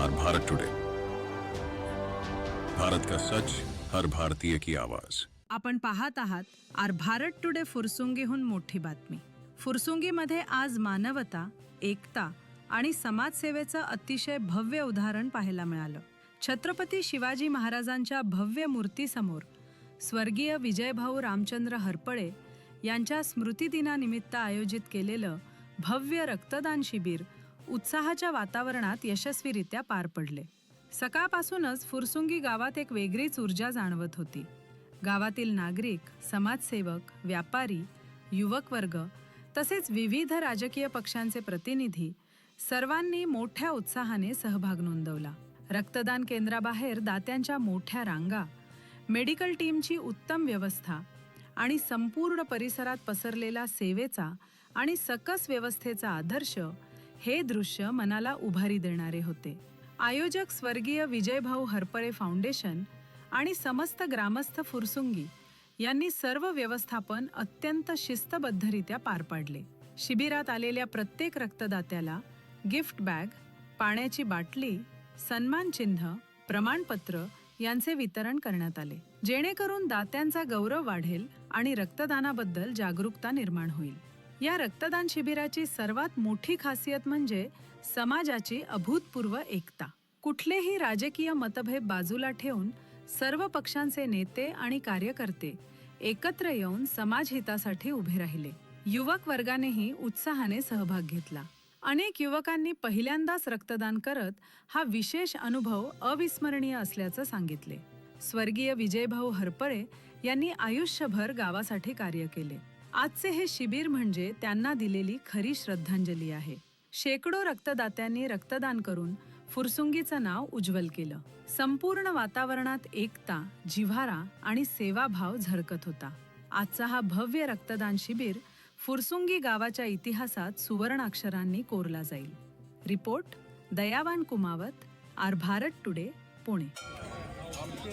और भारत टुडे, भारत का सच, हर भारतीय की आवाज। आपण पाहत आहात आर भारत टुडे फुरसुंगीहून मोठी बातमी। फुरसुंगीमध्ये आज मानवता, एकता आणि समाजसेवेचं अतिशय भव्य उदाहरण पाहायला मिळालं। छत्रपती शिवाजी महाराजांच्या भव्य मूर्तीसमोर स्वर्गीय विजयभाऊ रामचंद्र हरपळे यांच्या स्मृतिदिनानिमित्त आयोजित केलेलं भव्य रक्तदान शिबिर उत्साहाच्या वातावरणात यशस्वीरित्या पार पडले। सकाळपासूनच फुरसुंगी गावात एक वेगळीच ऊर्जा जाणवत होती। गावातील नागरिक, समाजसेवक, व्यापारी, युवक वर्ग तसेच विविध राजकीय पक्षांचे प्रतिनिधी सर्वांनी मोठ्या उत्साहाने सहभाग नोंदवला। रक्तदान केंद्राबाहेर दात्यांच्या मोठ्या रांगा, मेडिकल टीमची उत्तम व्यवस्था आणि संपूर्ण परिसरात पसरलेला सेवेचा आणि सकस व्यवस्थेचा आदर्श हे दृश्य मनाला उभारी देणारे होते। आयोजक स्वर्गीय विजयभाऊ हरपळे फाउंडेशन आणि समस्त ग्रामस्थ फुरसुंगी यांनी सर्व व्यवस्थापन अत्यंत शिस्तबद्धरित्या पार पाडले। शिबिरात आलेल्या प्रत्येक रक्तदात्याला गिफ्ट बॅग, पाण्याची बाटली, सन्मान चिन्ह, प्रमाणपत्र यांचे वितरण करण्यात आले, जेणेकरून दात्यांचा गौरव वाढेल आणि रक्तदानाबद्दल जागरूकता निर्माण होईल। या रक्तदान शिबिराची सर्वात मोठी खासियत म्हणजे समाजाची अभूतपूर्व एकता। कुठलेही राजकीय मतभेद बाजूला ठेवून सर्व पक्षांचे नेते आणि कार्यकर्ते एकत्र येऊन समाजहितासाठी उभे राहिले। युवक वर्गानेही उत्साहाने सहभाग घेतला। अनेक युवकांनी पहिल्यांदाच रक्तदान करत हा विशेष अनुभव अविस्मरणीय असल्याचं सांगितले। स्वर्गीय विजयभाऊ हरपळे यांनी आयुष्यभर गावासाठी कार्य केले। आजचे हे शिबिर म्हणजे त्यांना दिलेली खरी श्रद्धांजली आहे। शेकडो रक्तदात्यांनी रक्तदान करून फुरसुंगीचं नाव उज्ज्वल केलं। संपूर्ण वातावरणात एकता, जिव्हाळा आणि सेवाभाव झळकत होता। आजचा हा भव्य रक्तदान शिबिर फुरसुंगी गावाच्या इतिहासात सुवर्णाक्षरांनी कोरला जाईल। Report Dayawan Kumawat, R Bharat today, Pune. आमची